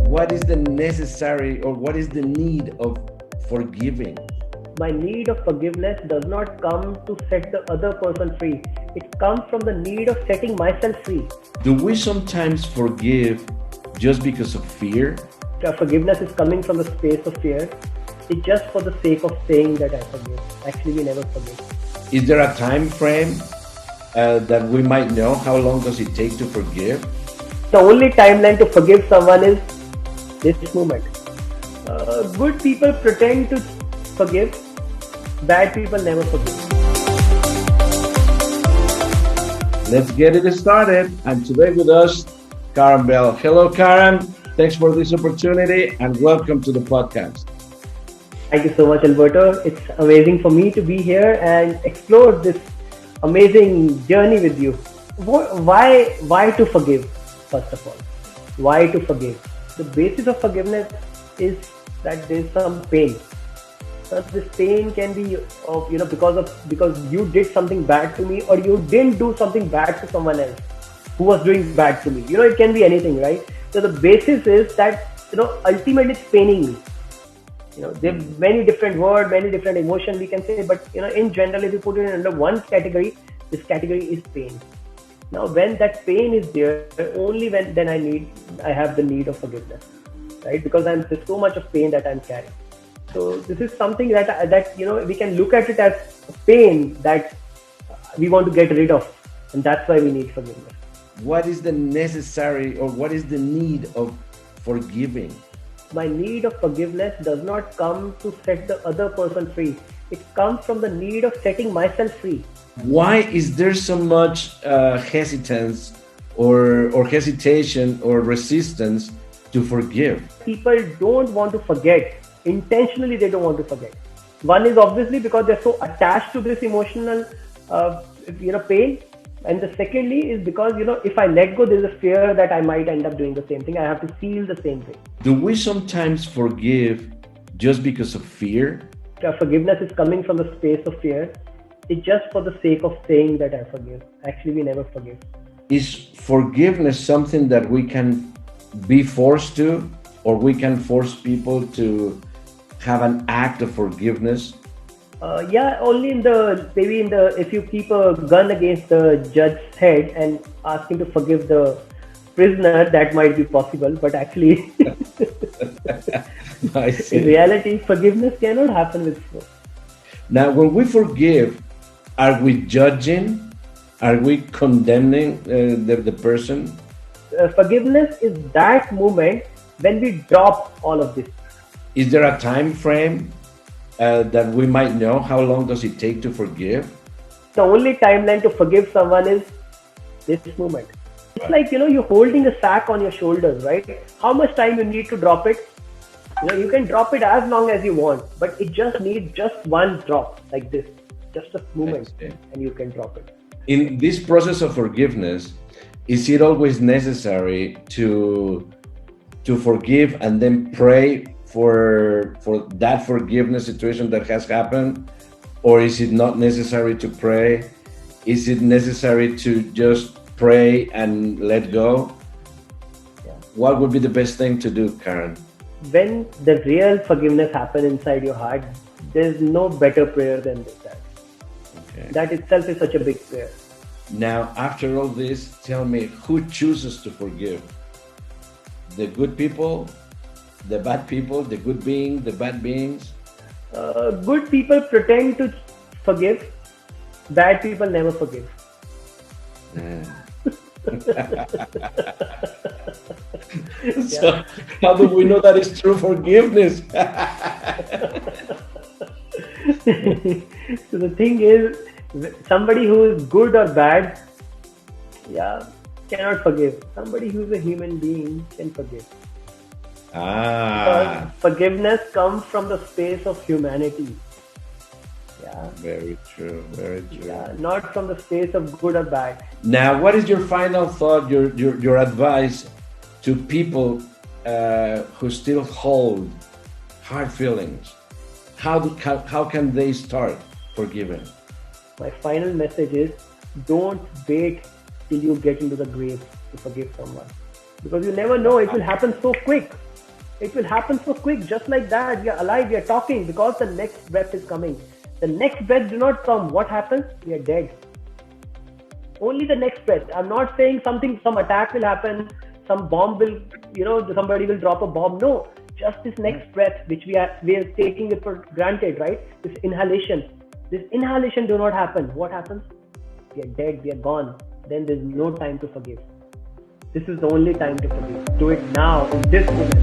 What is the necessary or what is the need of forgiving? My need of forgiveness does not come to set the other person free. It comes from the need of setting myself free. Do we sometimes forgive just because of fear? Forgiveness is coming from the space of fear. It's just for the sake of saying that I forgive. Actually, we never forgive. Is there a time frame that we might know? How long does it take to forgive? The only timeline to forgive someone is this moment. Good people pretend to forgive. Bad people never forgive. Let's get it started. And today with us, Karen Bell. Hello, Karen. Thanks for this opportunity and welcome to the podcast. Thank you so much, Alberto. It's amazing for me to be here and explore this amazing journey with you. Why to forgive, first of all? Why to forgive? The basis of forgiveness is that there's some pain. So this pain can be because you did something bad to me, or you didn't do something bad to someone else who was doing bad to me. It can be anything, right? So the basis is that ultimately it's paining me. There are many different words, many different emotions we can say, but in general, if you put it under one category, this category is pain. Now, when that pain is there, only then I have the need of forgiveness, right? Because there's so much of pain that I'm carrying. So this is something that we can look at it as pain that we want to get rid of, and that's why we need forgiveness. What is the necessary or what is the need of forgiving? My need of forgiveness does not come to set the other person free. It comes from the need of setting myself free. Why is there so much hesitance or hesitation or resistance to forgive? People don't want to forget. Intentionally, they don't want to forget. One is obviously because they're so attached to this emotional, pain. And the secondly is because, if I let go, there's a fear that I might end up doing the same thing. I have to feel the same thing. Do we sometimes forgive just because of fear? Forgiveness is coming from the space of fear. It's just for the sake of saying that I forgive. Actually, we never forgive. Is forgiveness something that we can be forced to, or we can force people to have an act of forgiveness? Only if you keep a gun against the judge's head and ask him to forgive the prisoner, that might be possible. But actually, in reality, forgiveness cannot happen with force. Now, when we forgive, are we judging? Are we condemning the person? Forgiveness is that moment when we drop all of this. Is there a time frame that we might know? How long does it take to forgive? The only timeline to forgive someone is this moment. It's like, you're holding a sack on your shoulders, right? How much time you need to drop it? You can drop it as long as you want, but it just needs just one drop like this, just a moment, and you can drop it. In this process of forgiveness, is it always necessary to forgive and then pray for that forgiveness situation that has happened? Or is it not necessary to pray? Is it necessary to just pray and let go? Yeah. What would be the best thing to do, Karen? When the real forgiveness happens inside your heart, there's no better prayer than that. Okay. That itself is such a big prayer. Now, after all this, tell me, who chooses to forgive? The good people, the bad people, the good beings, the bad beings? Good people pretend to forgive. Bad people never forgive. So, how do we know that is true forgiveness? So the thing is, somebody who is good or bad, cannot forgive. Somebody who is a human being can forgive. Because forgiveness comes from the space of humanity. Yeah. Very true. Very true. Yeah, not from the space of good or bad. Now, what is your final thought, your advice to people who still hold hard feelings? How can they start forgiving? My final message is, don't wait till you get into the grave to forgive someone, because you never know, it will happen so quick. It will happen so quick, just like that. We are alive, we are talking because the next breath is coming. The next breath do not come. What happens? We are dead. Only the next breath. I'm not saying some attack will happen, some bomb will, somebody will drop a bomb. No, just this next breath, which we are taking it for granted, right? This inhalation do not happen. What happens? We are dead, we are gone. Then there's no time to forgive. This is the only time to forgive. Do it now, in this moment.